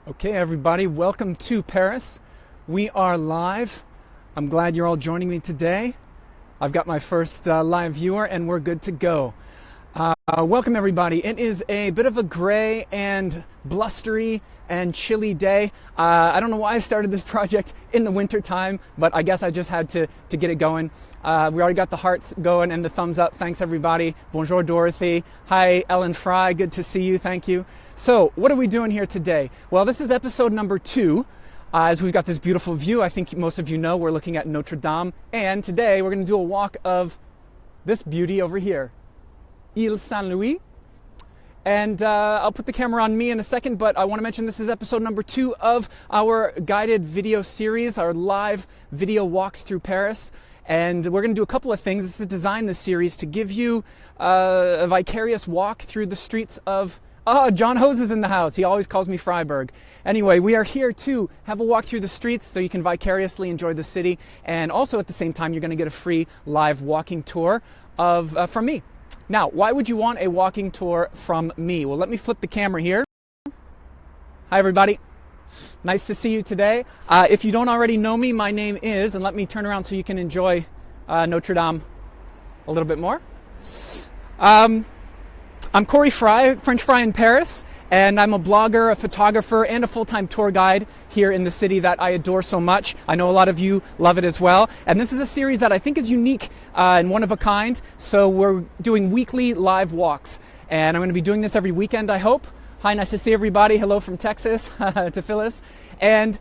Okay, everybody, welcome to Paris. We are live. I'm glad you're all joining me today. I've got my first live viewer and we're good to go. Welcome, everybody. It is a bit of a gray and blustery and chilly day. I don't know why I started this project in the winter time, but I guess I just had to get it going. We already got the hearts going and the thumbs up. Thanks, everybody. Bonjour, Dorothy. Hi, Ellen Fry. Good to see you. Thank you. So, what are we doing here today? Well, this is episode number 2. As we've got this beautiful view, I think most of you know we're looking at Notre Dame. And today we're going to do a walk of this beauty over here, Île Saint-Louis. And I'll put the camera on me in a second, but I want to mention this is episode number 2 of our guided video series, our live video walks through Paris. And we're going to do a couple of things. This is designed, this series, to give you a vicarious walk through the streets of... John Hose is in the house. He always calls me Freiburg. Anyway, we are here to have a walk through the streets so you can vicariously enjoy the city. And also at the same time, you're going to get a free live walking tour from me. Now, why would you want a walking tour from me? Well, let me flip the camera here. Hi, everybody. Nice to see you today. If you don't already know me, my name is, and let me turn around so you can enjoy Notre Dame a little bit more. I'm Corey Fry, French Fry in Paris, and I'm a blogger, a photographer, and a full-time tour guide here in the city that I adore so much. I know a lot of you love it as well. And this is a series that I think is unique and one of a kind. So we're doing weekly live walks, and I'm going to be doing this every weekend, I hope. Hi, nice to see everybody. Hello from Texas to Phyllis. And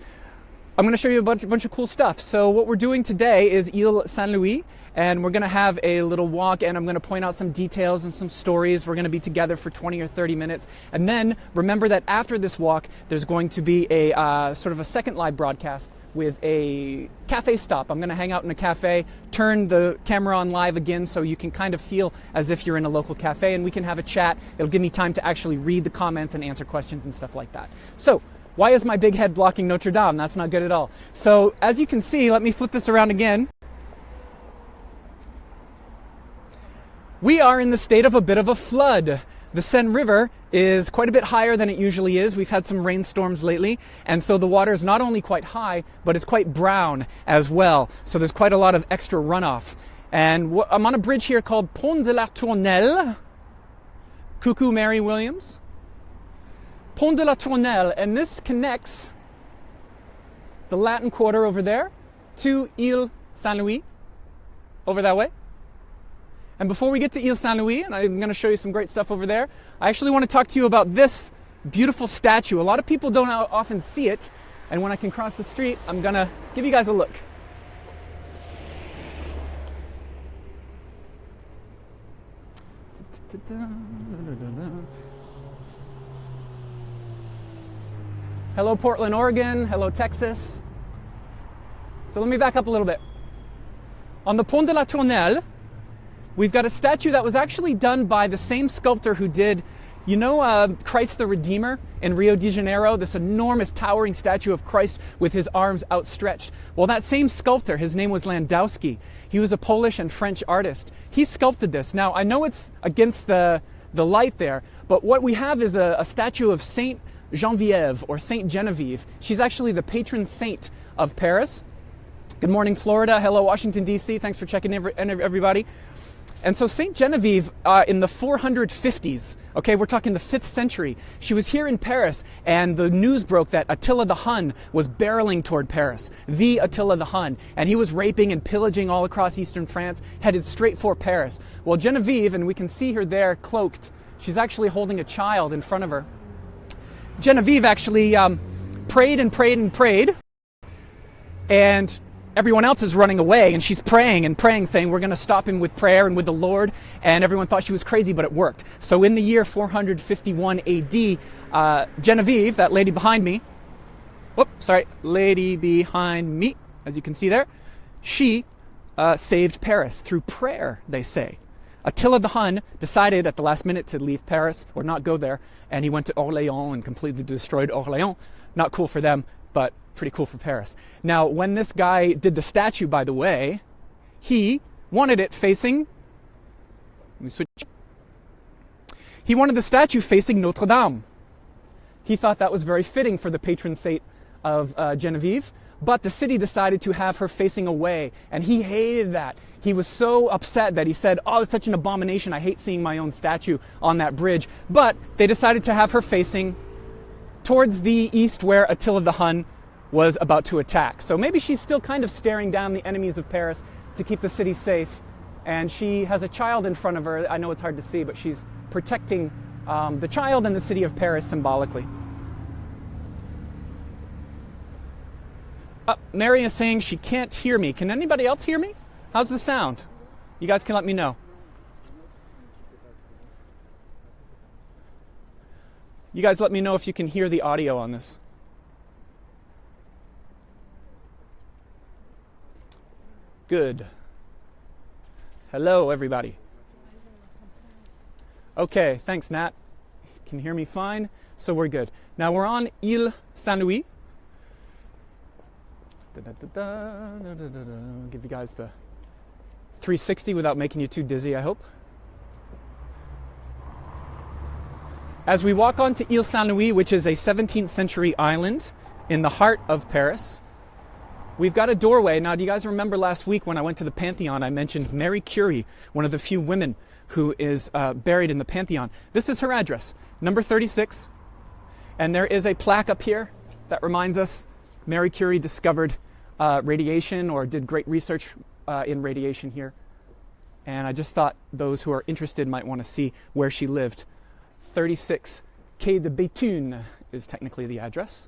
I'm going to show you a bunch of cool stuff. So what we're doing today is Île Saint-Louis, and we're going to have a little walk, and I'm going to point out some details and some stories. We're going to be together for 20 or 30 minutes. And then remember that after this walk, there's going to be a sort of a second live broadcast with a cafe stop. I'm going to hang out in a cafe, turn the camera on live again so you can kind of feel as if you're in a local cafe, and we can have a chat. It'll give me time to actually read the comments and answer questions and stuff like that. So, why is my big head blocking Notre Dame? That's not good at all. So, as you can see, let me flip this around again. We are in the state of a bit of a flood. The Seine River is quite a bit higher than it usually is. We've had some rainstorms lately, and so the water is not only quite high, but it's quite brown as well. So there's quite a lot of extra runoff. And I'm on a bridge here called Pont de la Tournelle. Coucou, Mary Williams. Pont de la Tournelle, and this connects the Latin Quarter over there to Île Saint-Louis, over that way. And before we get to Île Saint-Louis, and I'm going to show you some great stuff over there, I actually want to talk to you about this beautiful statue. A lot of people don't often see it, and when I can cross the street, I'm going to give you guys a look. Hello, Portland, Oregon. Hello, Texas. So let me back up a little bit. On the Pont de la Tournelle, we've got a statue that was actually done by the same sculptor who did, Christ the Redeemer in Rio de Janeiro, this enormous towering statue of Christ with his arms outstretched. Well, that same sculptor, his name was Landowski. He was a Polish and French artist. He sculpted this. Now, I know it's against the light there, but what we have is a statue of Saint Genevieve or Saint Genevieve. She's actually the patron saint of Paris. Good morning, Florida. Hello, Washington, D.C. Thanks for checking in, everybody. And so Saint Genevieve in the 450s, okay, we're talking the 5th century, she was here in Paris, and the news broke that Attila the Hun was barreling toward Paris, the Attila the Hun, and he was raping and pillaging all across eastern France, headed straight for Paris. Well, Genevieve, and we can see her there cloaked, she's actually holding a child in front of her. Genevieve actually prayed and prayed and prayed, and everyone else is running away, and she's praying and praying, saying, we're going to stop him with prayer and with the Lord, and everyone thought she was crazy, but it worked. So in the year 451 AD, Genevieve, that lady behind me, lady behind me, as you can see there, she saved Paris through prayer, they say. Attila the Hun decided at the last minute to leave Paris, or not go there, and he went to Orléans and completely destroyed Orléans. Not cool for them, but pretty cool for Paris. Now, when this guy did the statue, by the way, he wanted it facing... Let me switch. He wanted the statue facing Notre Dame. He thought that was very fitting for the patron saint of Genevieve, but the city decided to have her facing away, and he hated that. He was so upset that he said, "Oh, it's such an abomination. I hate seeing my own statue on that bridge." But they decided to have her facing towards the east where Attila the Hun was about to attack. So maybe she's still kind of staring down the enemies of Paris to keep the city safe. And she has a child in front of her. I know it's hard to see, but she's protecting the child and the city of Paris symbolically. Mary is saying she can't hear me. Can anybody else hear me? How's the sound? You guys can let me know. You guys let me know if you can hear the audio on this. Good. Hello, everybody. Okay, thanks, Nat. You can hear me fine, so we're good. Now we're on Île Saint-Louis. I'll give you guys the 360 without making you too dizzy, I hope. As we walk on to Île Saint-Louis, which is a 17th century island in the heart of Paris, we've got a doorway. Now, do you guys remember last week when I went to the Pantheon, I mentioned Marie Curie, one of the few women who is buried in the Pantheon. This is her address, number 36. And there is a plaque up here that reminds us Marie Curie discovered radiation or did great research in radiation here. And I just thought those who are interested might want to see where she lived. 36 Quai de Béthune is technically the address.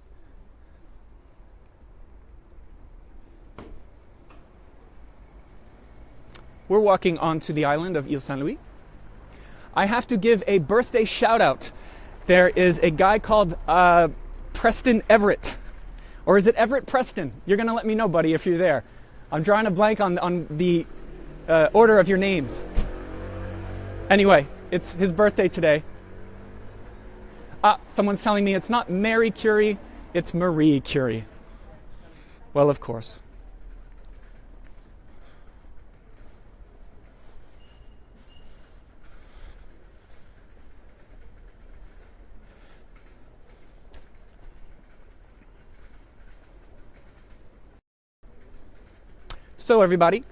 We're walking onto the island of Île Saint-Louis. I have to give a birthday shout out. There is a guy called Preston Everett. Or is it Everett Preston? You're going to let me know, buddy, if you're there. I'm drawing a blank on the order of your names. Anyway, it's his birthday today. Someone's telling me it's not Mary Curie, it's Marie Curie. Well, of course. So everybody,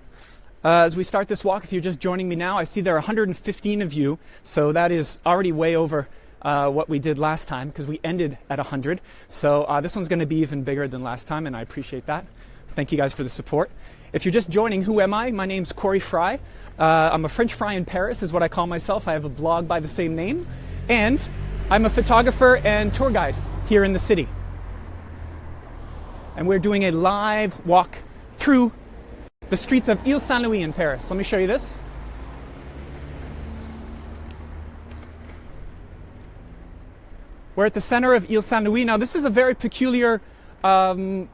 as we start this walk, if you're just joining me now, I see there are 115 of you, so that is already way over what we did last time because we ended at 100. So this one's going to be even bigger than last time, and I appreciate that. Thank you guys for the support. If you're just joining, who am I? My name's Corey Fry. I'm a French fry in Paris is what I call myself. I have a blog by the same name, and I'm a photographer and tour guide here in the city. And we're doing a live walk through the streets of Île Saint-Louis in Paris. Let me show you this. We're at the center of Île Saint-Louis. Now, this is a very peculiar island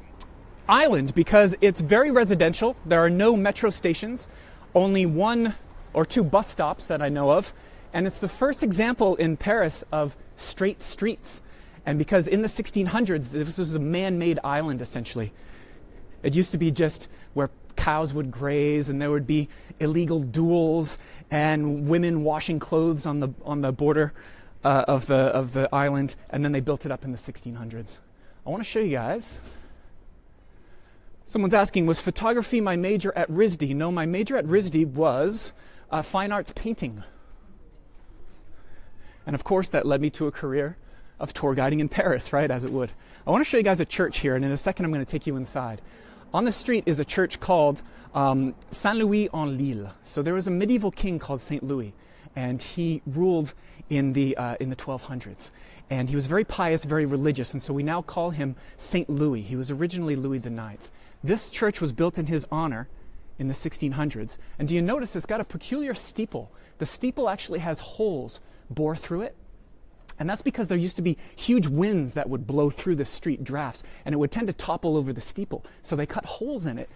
because it's very residential. There are no metro stations, only one or two bus stops that I know of. And it's the first example in Paris of straight streets. And because in the 1600s, this was a man-made island, essentially. It used to be just where cows would graze, and there would be illegal duels and women washing clothes on the border of the island, and then they built it up in the 1600s. I want to show you guys. Someone's asking, was photography my major at RISD? No, my major at RISD was fine arts painting. And of course, that led me to a career of tour guiding in Paris, right, as it would. I want to show you guys a church here, and in a second I'm going to take you inside. On the street is a church called Saint-Louis-en-l'Île. So there was a medieval king called Saint Louis, and he ruled in the 1200s. And he was very pious, very religious, and so we now call him Saint Louis. He was originally Louis IX. This church was built in his honor in the 1600s. And do you notice it's got a peculiar steeple? The steeple actually has holes bore through it. And that's because there used to be huge winds that would blow through the street, drafts, and it would tend to topple over the steeple. So they cut holes in it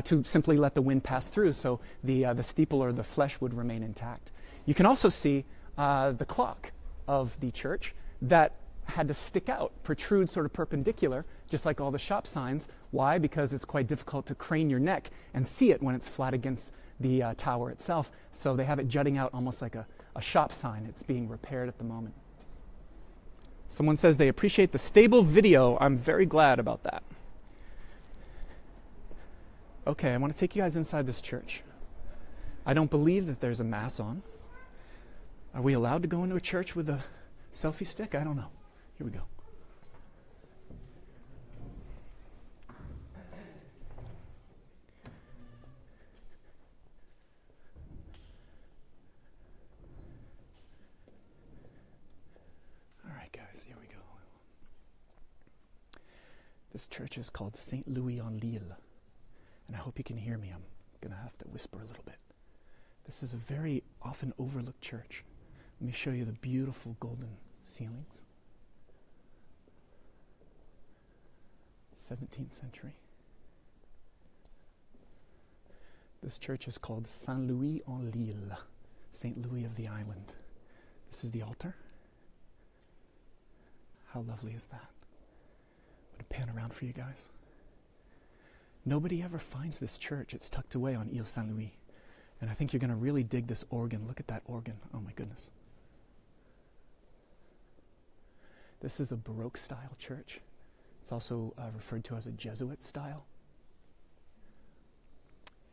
to simply let the wind pass through so the steeple or the flesh would remain intact. You can also see the clock of the church that had to stick out, protrude sort of perpendicular, just like all the shop signs. Why? Because it's quite difficult to crane your neck and see it when it's flat against the tower itself. So they have it jutting out almost like a shop sign. It's being repaired at the moment. Someone says they appreciate the stable video. I'm very glad about that. Okay, I want to take you guys inside this church. I don't believe that there's a mass on. Are we allowed to go into a church with a selfie stick? I don't know. Here we go. All right, guys, here we go. This church is called Saint-Louis-en-l'Île. And I hope you can hear me. I'm going to have to whisper a little bit. This is a very often overlooked church. Let me show you the beautiful golden ceilings. 17th century. This church is called Saint-Louis-en-l'Île, St. Louis of the island. This is the altar. How lovely is that? I'm going to pan around for you guys. Nobody ever finds this church. It's tucked away on Île Saint-Louis. And I think you're going to really dig this organ. Look at that organ. Oh my goodness. This is a Baroque style church. It's also referred to as a Jesuit style.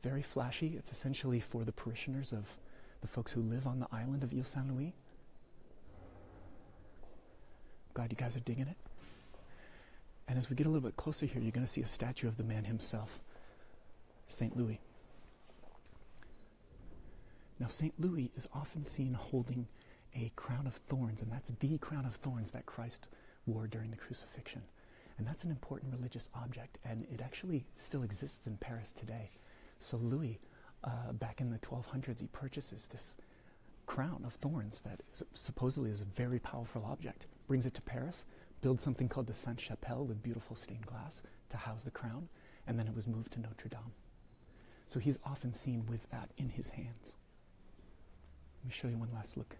Very flashy. It's essentially for the parishioners of the folks who live on the island of Île Saint-Louis. Glad you guys are digging it. And as we get a little bit closer here, you're going to see a statue of the man himself, St. Louis. Now, St. Louis is often seen holding a crown of thorns, and that's the crown of thorns that Christ wore during the crucifixion. And that's an important religious object, and it actually still exists in Paris today. So Louis, back in the 1200s, he purchases this crown of thorns that supposedly is a very powerful object, brings it to Paris, builds something called the Sainte-Chapelle with beautiful stained glass to house the crown, and then it was moved to Notre Dame. So he's often seen with that in his hands. Let me show you one last look.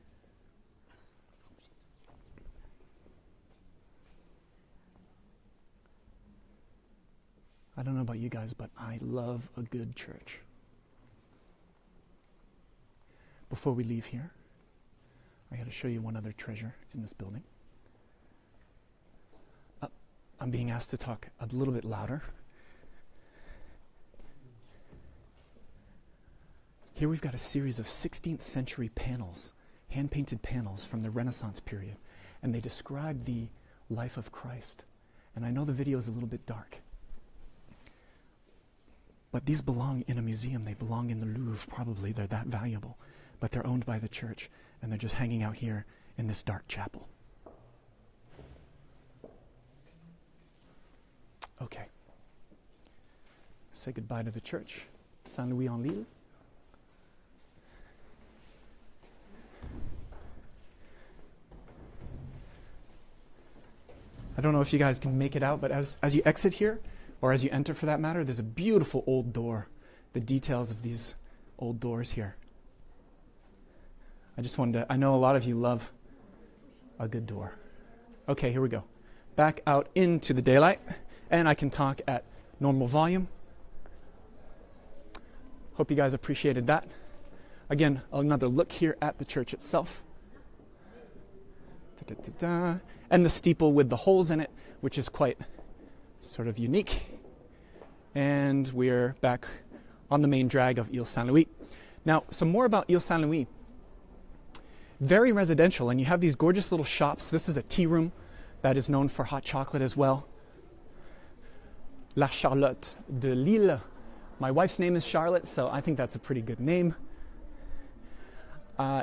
I don't know about you guys, but I love a good church. Before we leave here, I got to show you one other treasure in this building. I'm being asked to talk a little bit louder. Here we've got a series of 16th century panels, hand-painted panels from the Renaissance period, and they describe the life of Christ. And I know the video is a little bit dark, but these belong in a museum. They belong in the Louvre, probably. They're that valuable, but they're owned by the church, and they're just hanging out here in this dark chapel. Okay. Say goodbye to the church. Saint-Louis-en-l'Île. I don't know if you guys can make it out, but as you exit here, or as you enter for that matter, there's a beautiful old door. The details of these old doors here. I just wanted to, I know a lot of you love a good door. Okay, here we go. Back out into the daylight. And I can talk at normal volume. Hope you guys appreciated that. Again, another look here at the church itself. Da-da-da-da. And the steeple with the holes in it, which is quite sort of unique. And we're back on the main drag of Île Saint-Louis. Now, some more about Île Saint-Louis. Very residential, and you have these gorgeous little shops. This is a tea room that is known for hot chocolate as well. La Charlotte de Lille. My wife's name is Charlotte, so I think that's a pretty good name.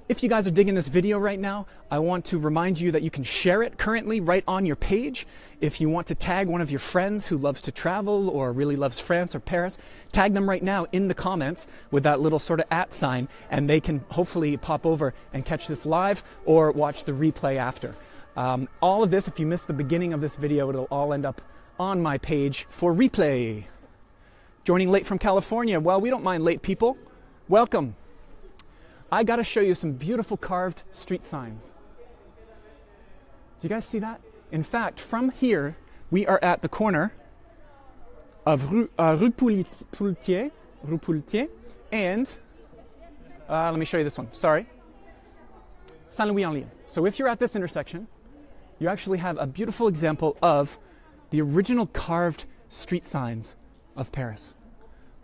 If you guys are digging this video right now, I want to remind you that you can share it currently right on your page. If you want to tag one of your friends who loves to travel or really loves France or Paris, tag them right now in the comments with that little sort of @ sign, and they can hopefully pop over and catch this live or watch the replay after. All of this, if you missed the beginning of this video, it'll all end up on my page for replay. Joining late from California. Well, we don't mind late people. Welcome. I got to show you some beautiful carved street signs. Do you guys see that? In fact, from here, we are at the corner of Rue Poultier, and let me show you this one. Sorry. Saint-Louis-en-l'Île. So if you're at this intersection, you actually have a beautiful example of the original carved street signs of Paris.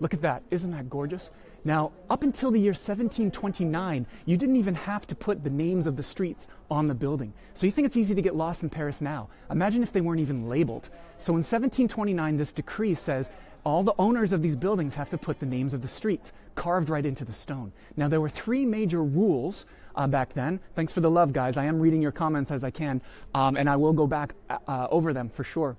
Look at that. Isn't that gorgeous? Now, up until the year 1729, you didn't even have to put the names of the streets on the building. So you think it's easy to get lost in Paris now. Imagine if they weren't even labeled. So in 1729, this decree says all the owners of these buildings have to put the names of the streets carved right into the stone. Now, there were three major rules back then. Thanks for the love, guys. I am reading your comments as I can, and I will go back over them for sure.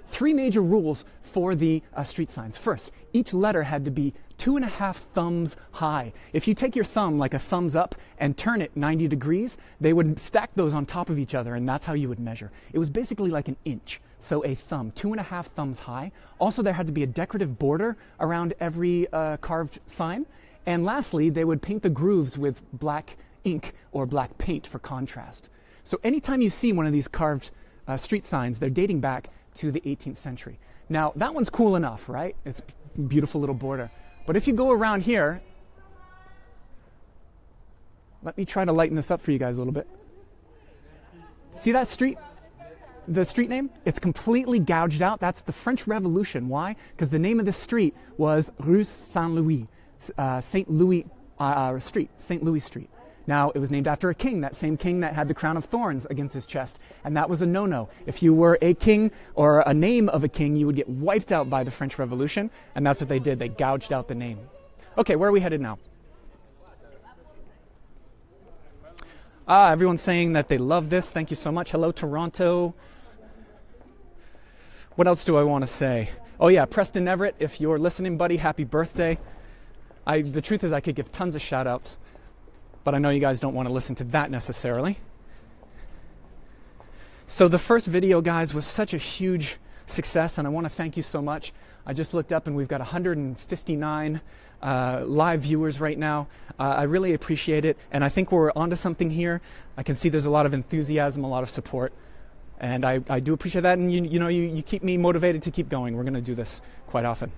Three major rules for the street signs. First, each letter had to be 2.5 thumbs high. If you take your thumb like a thumbs up and turn it 90 degrees, they would stack those on top of each other, and that's how you would measure. It was basically like an inch. So a thumb, 2.5 thumbs high. Also, there had to be a decorative border around every carved sign. And lastly, they would paint the grooves with black ink or black paint for contrast. So anytime you see one of these carved street signs, they're dating back to the 18th century. Now, that one's cool enough, right? It's a beautiful little border. But if you go around here, let me try to lighten this up for you guys a little bit. See that street? The street name? It's completely gouged out. That's the French Revolution. Why? Because the name of this street was Rue Saint-Louis, St. Louis Street, St. Louis Street. Now, it was named after a king, that same king that had the crown of thorns against his chest, and that was a no-no. If you were a king or a name of a king, you would get wiped out by the French Revolution, and that's what they did. They gouged out the name. Okay, where are we headed now? Everyone's saying that they love this. Thank you so much. Hello, Toronto. What else do I want to say? Oh yeah, Preston Everett, if you're listening, buddy, happy birthday. The truth is I could give tons of shout-outs, but I know you guys don't want to listen to that necessarily. So the first video, guys, was such a huge success, and I want to thank you so much. I just looked up and we've got 159 live viewers right now. I really appreciate it, and I think we're onto something here. I can see there's a lot of enthusiasm, a lot of support, and I do appreciate that, and you keep me motivated to keep going. We're going to do this quite often.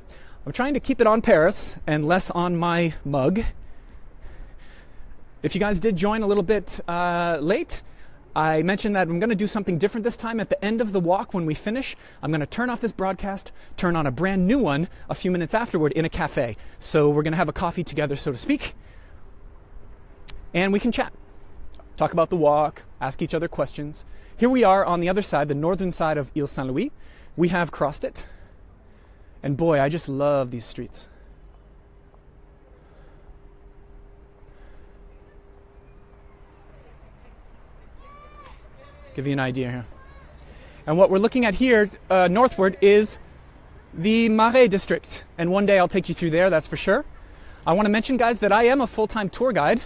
I'm trying to keep it on Paris and less on my mug. If you guys did join a little bit late, I mentioned that I'm going to do something different this time. At the end of the walk, when we finish, I'm going to turn off this broadcast, turn on a brand new one a few minutes afterward in a cafe. So we're going to have a coffee together, so to speak, and we can chat, talk about the walk, ask each other questions. Here we are on the other side, the northern side of Île Saint-Louis. We have crossed it, and boy, I just love these streets. Give you an idea here. And what we're looking at here northward is the Marais district. And one day I'll take you through there, that's for sure. I want to mention, guys, that I am a full-time tour guide,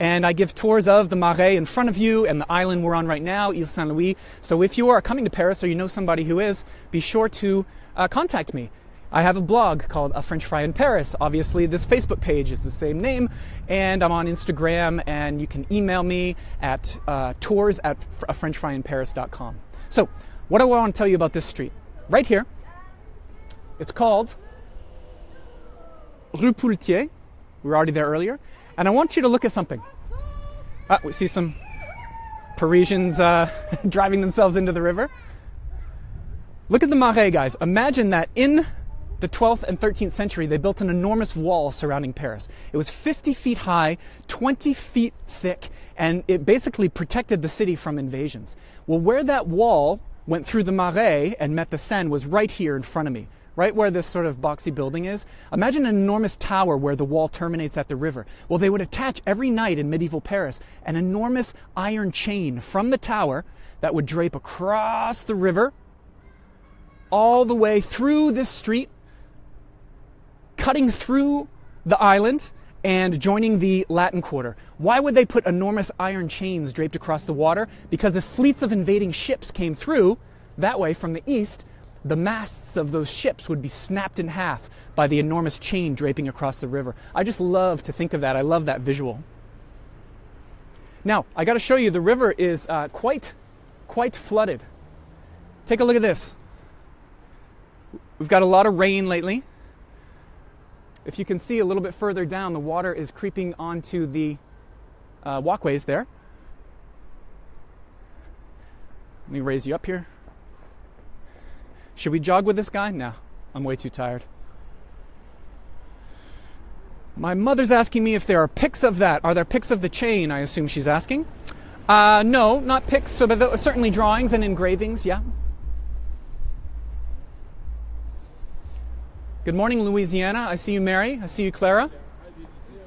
and I give tours of the Marais in front of you and the island we're on right now, Île Saint-Louis. So if you are coming to Paris or you know somebody who is, be sure to contact me. I have a blog called A French Fry in Paris. Obviously, this Facebook page is the same name, and I'm on Instagram, and you can email me at tours@afrenchfryinparis.com. So, what do I want to tell you about this street? Right here, it's called Rue Poultier. We were already there earlier. And I want you to look at something. We see some Parisians driving themselves into the river. Look at the Marais, guys. Imagine that in the 12th and 13th century, they built an enormous wall surrounding Paris. It was 50 feet high, 20 feet thick, and it basically protected the city from invasions. Well, where that wall went through the Marais and met the Seine was right here in front of me, right where this sort of boxy building is. Imagine an enormous tower where the wall terminates at the river. Well, they would attach every night in medieval Paris an enormous iron chain from the tower that would drape across the river all the way through this street, cutting through the island and joining the Latin Quarter. Why would they put enormous iron chains draped across the water? Because if fleets of invading ships came through that way from the east, the masts of those ships would be snapped in half by the enormous chain draping across the river. I just love to think of that. I love that visual. Now, I got to show you, the river is quite flooded. Take a look at this. We've got a lot of rain lately. If you can see a little bit further down, the water is creeping onto the walkways there. Let me raise you up here. Should we jog with this guy? No, I'm way too tired. My mother's asking me if there are pics of that. Are there pics of the chain, I assume she's asking? No, not pics, but certainly drawings and engravings, yeah. Good morning, Louisiana. I see you, Mary. I see you, Clara.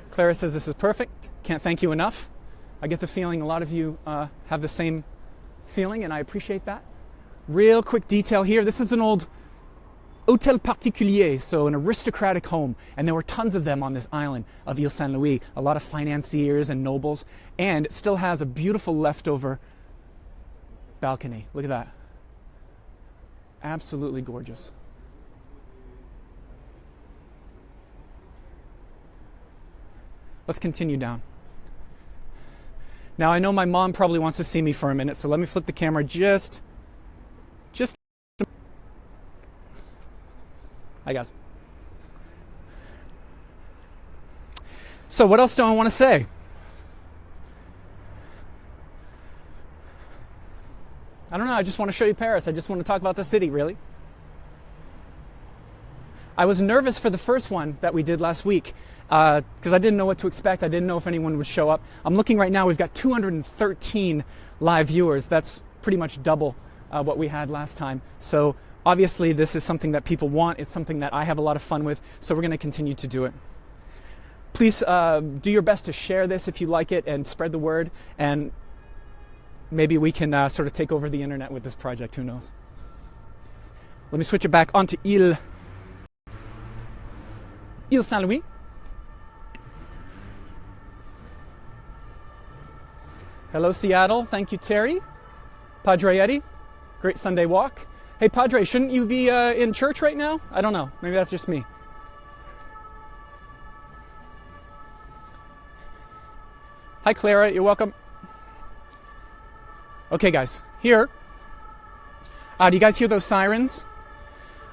Clara says this is perfect. Can't thank you enough. I get the feeling a lot of you have the same feeling, and I appreciate that. Real quick detail here. This is an old hôtel particulier, so an aristocratic home, and there were tons of them on this island of Île Saint-Louis, a lot of financiers and nobles, and it still has a beautiful leftover balcony. Look at that. Absolutely gorgeous. Let's continue down. Now I know my mom probably wants to see me for a minute, so let me flip the camera just. Hi guys. So what else do I want to say? I don't know, I just want to show you Paris. I just want to talk about the city, really. I was nervous for the first one that we did last week because I didn't know what to expect. I didn't know if anyone would show up. I'm looking right now, we've got 213 live viewers. That's pretty much double what we had last time. So obviously this is something that people want. It's something that I have a lot of fun with, so we're going to continue to do it. Please do your best to share this if you like it and spread the word, and maybe we can sort of take over the internet with this project, who knows. Let me switch it back onto Île Saint-Louis. Hello, Seattle. Thank you, Terry. Padre Eddie, great Sunday walk. Hey, Padre, shouldn't you be in church right now? I don't know. Maybe that's just me. Hi, Clara. You're welcome. Okay, guys. Here. Do you guys hear those sirens?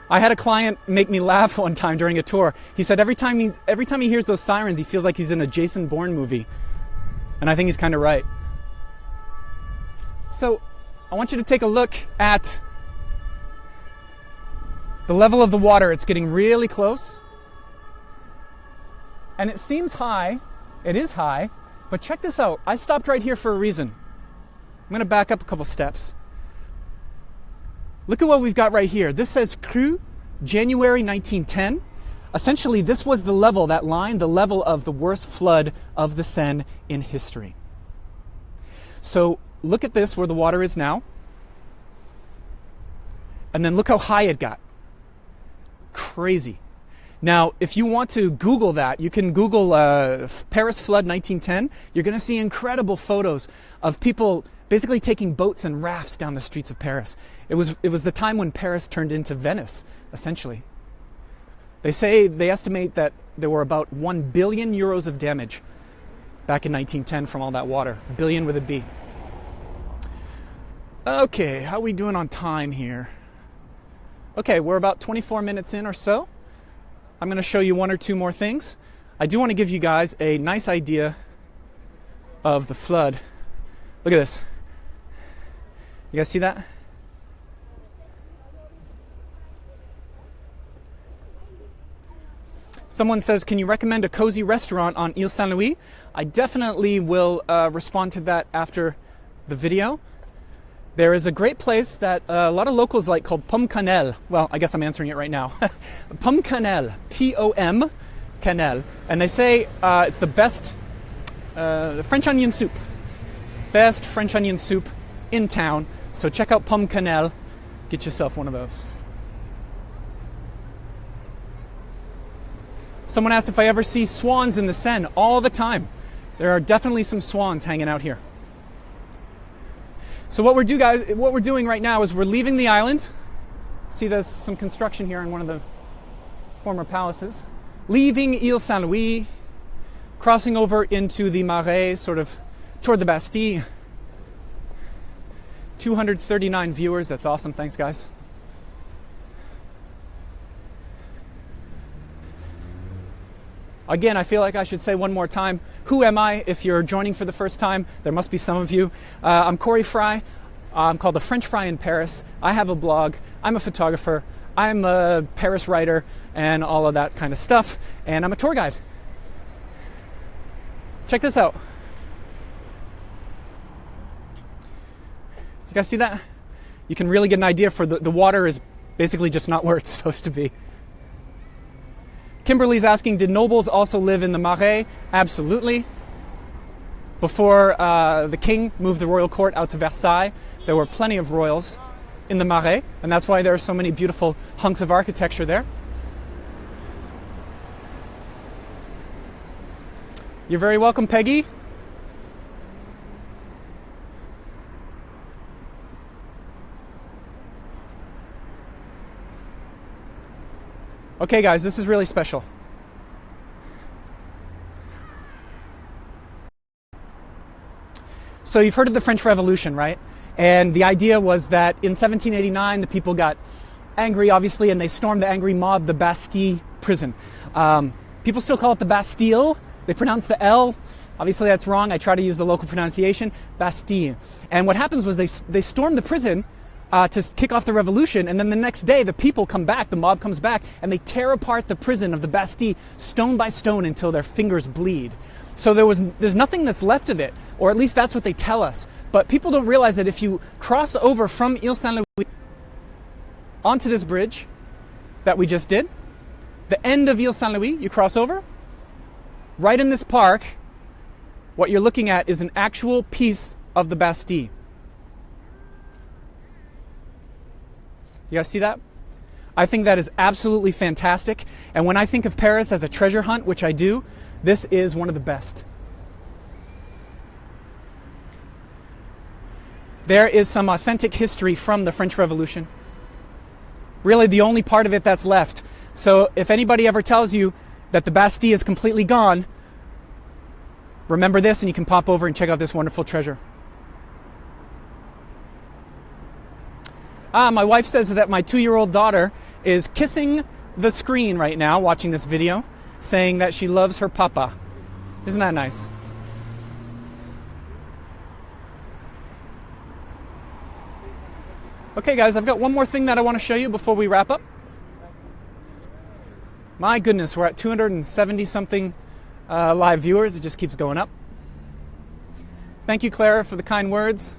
I had a client make me laugh one time during a tour. He said every time he hears those sirens, he feels like he's in a Jason Bourne movie. And I think he's kind of right. So I want you to take a look at the level of the water. It's getting really close. And it seems high. It is high. But check this out. I stopped right here for a reason. I'm going to back up a couple steps. Look at what we've got right here. This says Cru, January 1910. Essentially, this was the level, that line, the level of the worst flood of the Seine in history. So look at this, where the water is now. And then look how high it got. Crazy. Now, if you want to Google that, you can Google Paris flood 1910. You're going to see incredible photos of people basically taking boats and rafts down the streets of Paris. It was the time when Paris turned into Venice, essentially. They estimate that there were about 1 billion euros of damage back in 1910 from all that water. Billion with a B. Okay, how are we doing on time here? Okay, we're about 24 minutes in or so. I'm going to show you one or two more things. I do want to give you guys a nice idea of the flood. Look at this. You guys see that? Someone says, can you recommend a cozy restaurant on Île Saint-Louis? I definitely will respond to that after the video. There is a great place that a lot of locals like called Pomme Cannelle. Well, I guess I'm answering it right now. Pomme Cannelle, P-O-M, Cannelle. And they say it's the best French onion soup. Best French onion soup in town. So check out Pomme Cannelle. Get yourself one of those. Someone asked if I ever see swans in the Seine. All the time. There are definitely some swans hanging out here. So what we're doing right now is we're leaving the island. See, there's some construction here in one of the former palaces. Leaving Île Saint-Louis, crossing over into the Marais, sort of toward the Bastille. 239 viewers. That's awesome. Thanks, guys. Again, I feel like I should say one more time, who am I? If you're joining for the first time, there must be some of you. I'm Corey Fry. called The French Fry in Paris. I have a blog. I'm a photographer. I'm a Paris writer and all of that kind of stuff. And I'm a tour guide. Check this out. You guys see that? You can really get an idea for the water is basically just not where it's supposed to be. Kimberly's asking, did nobles also live in the Marais? Absolutely. Before the king moved the royal court out to Versailles, there were plenty of royals in the Marais, and that's why there are so many beautiful hunks of architecture there. You're very welcome, Peggy. Okay, guys, this is really special. So you've heard of the French Revolution, right? And the idea was that in 1789, the people got angry, obviously, and they stormed the angry mob, the Bastille prison. People still call it the Bastille. They pronounce the L. Obviously, that's wrong. I try to use the local pronunciation, Bastille. And what happens was they stormed the prison to kick off the revolution, and then the next day the people come back, the mob comes back, and they tear apart the prison of the Bastille stone by stone until their fingers bleed. So there's nothing that's left of it, or at least that's what they tell us. But people don't realize that if you cross over from Île Saint-Louis onto this bridge that we just did, the end of Île Saint-Louis, you cross over, right in this park, what you're looking at is an actual piece of the Bastille. You guys see that? I think that is absolutely fantastic. And when I think of Paris as a treasure hunt, which I do, this is one of the best. There is some authentic history from the French Revolution. Really the only part of it that's left. So if anybody ever tells you that the Bastille is completely gone, remember this and you can pop over and check out this wonderful treasure. My wife says that my 2-year-old daughter is kissing the screen right now, watching this video, saying that she loves her papa. Isn't that nice? Okay, guys, I've got one more thing that I want to show you before we wrap up. My goodness, we're at 270-something live viewers. It just keeps going up. Thank you, Clara, for the kind words.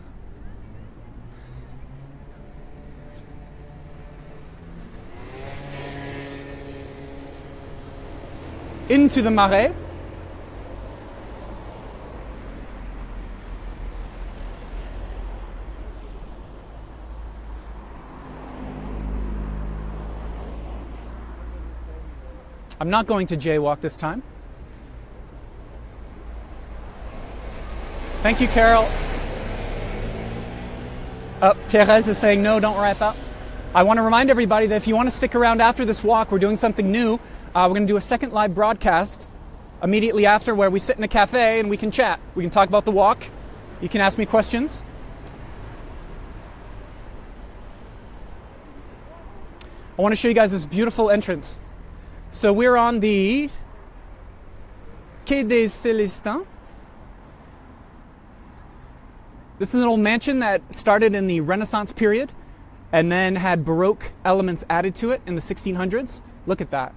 Into the Marais. I'm not going to jaywalk this time. Thank you, Carol. Therese is saying, no, don't wrap up. I want to remind everybody that if you want to stick around after this walk, we're doing something new. We're going to do a second live broadcast immediately after where we sit in a cafe and we can chat. We can talk about the walk. You can ask me questions. I want to show you guys this beautiful entrance. So we're on the Quai des Célestins. This is an old mansion that started in the Renaissance period and then had Baroque elements added to it in the 1600s. Look at that.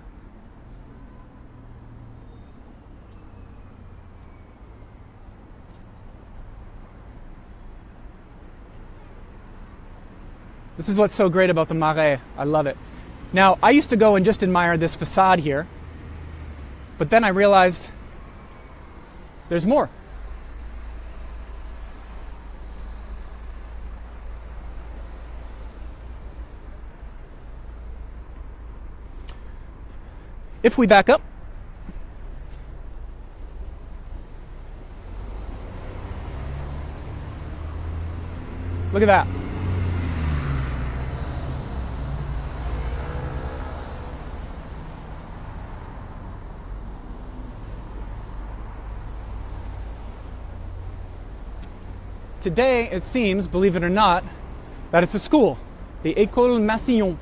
This is what's so great about the Marais. I love it. Now, I used to go and just admire this facade here, but then I realized there's more. If we back up, look at that. Today, it seems, believe it or not, that it's a school, the École Massillon.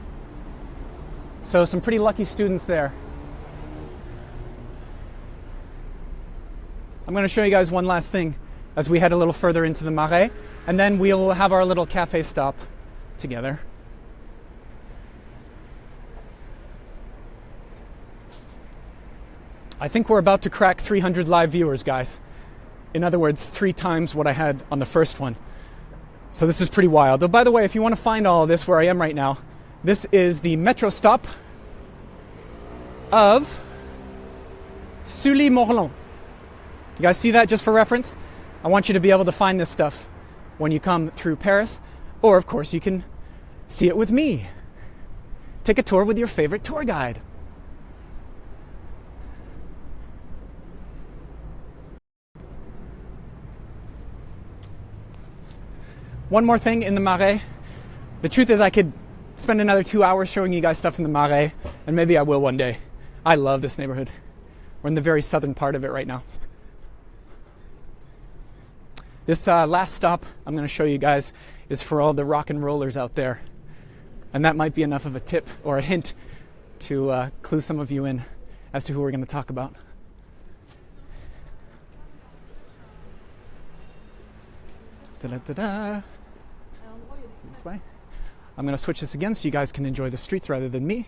So some pretty lucky students there. I'm going to show you guys one last thing. as we head a little further into the Marais, and then we'll have our little cafe stop together. I think we're about to crack 300 live viewers, guys. In other words, 3 times what I had on the first one. So this is pretty wild. Oh, by the way, if you want to find all of this where I am right now, this is the metro stop of Sully-Morlon. You guys see that, just for reference? I want you to be able to find this stuff when you come through Paris. Or, of course, you can see it with me. Take a tour with your favorite tour guide. One more thing in the Marais. The truth is I could spend another 2 hours showing you guys stuff in the Marais, and maybe I will one day. I love this neighborhood. We're in the very southern part of it right now. This last stop I'm going to show you guys is for all the rock and rollers out there. And that might be enough of a tip or a hint to clue some of you in as to who we're going to talk about. Da-da-da-da. This way. I'm going to switch this again so you guys can enjoy the streets rather than me.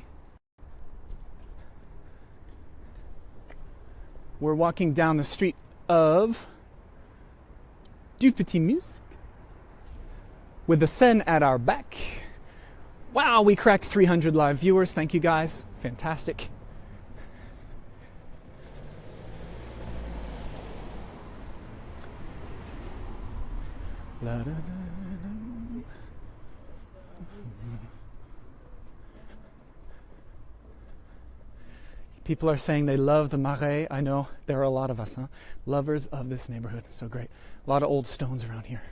We're walking down the street of du Petit Musc with the Seine at our back. Wow, we cracked 300 live viewers. Thank you guys. Fantastic. La, da, da, da. People are saying they love the Marais. I know there are a lot of us, huh? Lovers of this neighborhood. It's so great. A lot of old stones around here.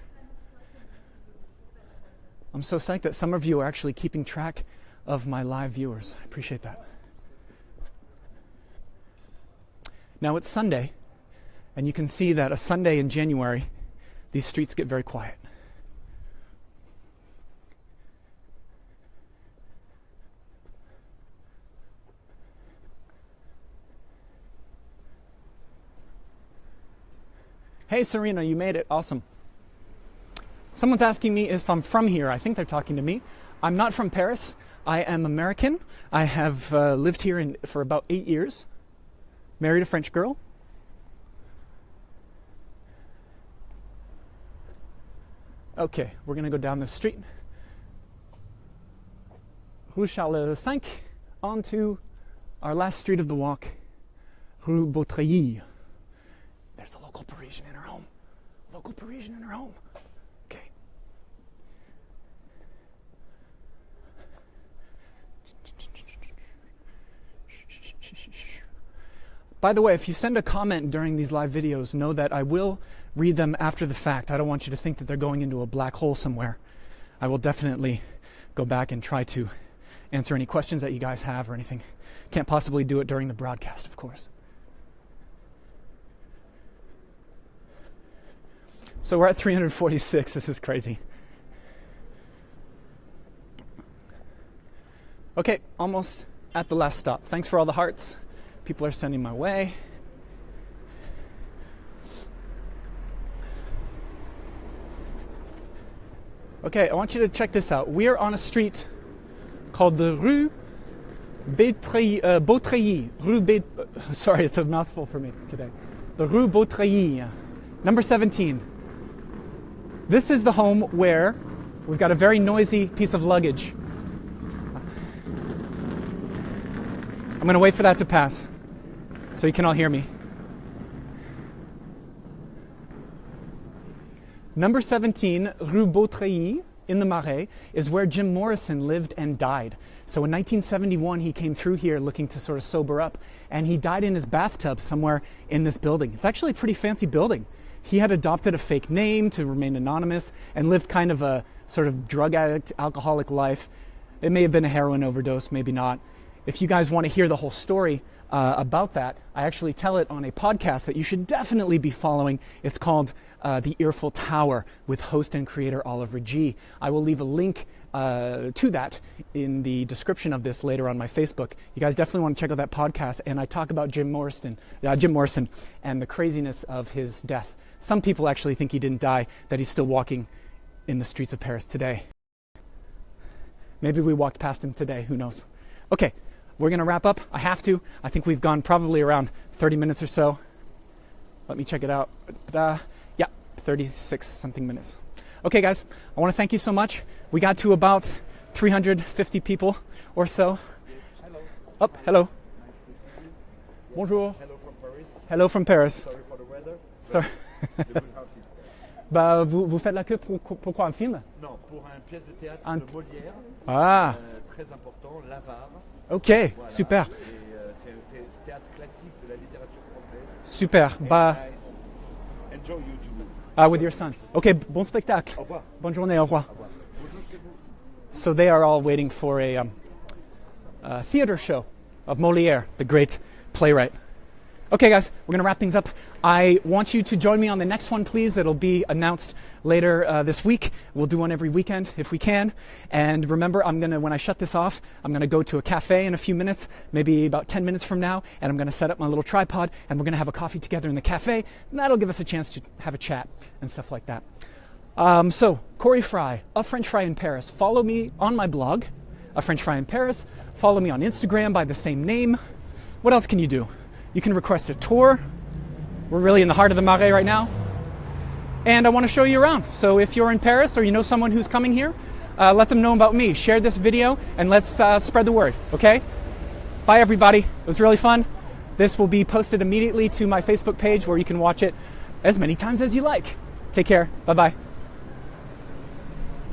I'm so psyched that some of you are actually keeping track of my live viewers. I appreciate that. Now it's Sunday, and you can see that a Sunday in January, these streets get very quiet. Hey Serena, you made it. Awesome. Someone's asking me if I'm from here. I think they're talking to me. I'm not from Paris. I am American. I have lived here for about 8 years. Married a French girl. Okay, we're going to go down this street. Rue Charles V, on to our last street of the walk, Rue Beautreillis. There's a local Parisian in her home. Local Parisian in her home. Okay. By the way, if you send a comment during these live videos, know that I will read them after the fact. I don't want you to think that they're going into a black hole somewhere. I will definitely go back and try to answer any questions that you guys have or anything. Can't possibly do it during the broadcast, of course. So we're at 346. This is crazy. Okay, almost at the last stop. Thanks for all the hearts people are sending my way. Okay, I want you to check this out. We're on a street called the Rue Beautreillis. Sorry, it's a mouthful for me today. The Rue Beautreillis, number 17. This is the home where we've got a very noisy piece of luggage. I'm going to wait for that to pass so you can all hear me. Number 17, Rue Beautreillis in the Marais, is where Jim Morrison lived and died. So in 1971, he came through here looking to sort of sober up, and he died in his bathtub somewhere in this building. It's actually a pretty fancy building. He had adopted a fake name to remain anonymous and lived kind of a sort of drug addict, alcoholic life. It may have been a heroin overdose, maybe not. If you guys want to hear the whole story, about that. I actually tell it on a podcast that you should definitely be following. It's called The Earful Tower with host and creator Oliver G. I will leave a link to that in the description of this later on my Facebook. You guys definitely want to check out that podcast, and I talk about Jim Morrison and the craziness of his death. Some people actually think he didn't die, that he's still walking in the streets of Paris today. Maybe we walked past him today, who knows. Okay, we're going to wrap up. I have to. I think we've gone probably around 30 minutes or so. Let me check it out. 36 something minutes. Okay, guys, I want to thank you so much. We got to about 350 people or so. Yes, hello. Oh, hello. Nice to see you. Yes. Bonjour. Hello from Paris. Hello from Paris. Sorry for the weather. Sorry. The good house is there. Vous faites la queue pour quoi, un film? Non, pour une pièce de théâtre Un de Molière. Ah, Très important, l'Avare. ok, Voilà. super. Et c'est un théâtre classique de la littérature française. Super. And I enjoy you too. With your son. Ok, bon spectacle. Au revoir. Bonne journée, au revoir. Au revoir. Bonjour chez vous. So they are all waiting for a theater show of Molière, the great playwright. Okay, guys, we're going to wrap things up. I want you to join me on the next one, please. That'll be announced later this week. We'll do one every weekend if we can. And remember, when I shut this off, I'm going to go to a cafe in a few minutes, maybe about 10 minutes from now, and I'm going to set up my little tripod, and we're going to have a coffee together in the cafe, and that'll give us a chance to have a chat and stuff like that. So, Corey Fry, A French Fry in Paris. Follow me on my blog, A French Fry in Paris. Follow me on Instagram by the same name. What else can you do? You can request a tour. We're really in the heart of the Marais right now. And I want to show you around. So if you're in Paris or you know someone who's coming here, let them know about me. Share this video and let's spread the word, okay? Bye, everybody. It was really fun. This will be posted immediately to my Facebook page where you can watch it as many times as you like. Take care. Bye-bye.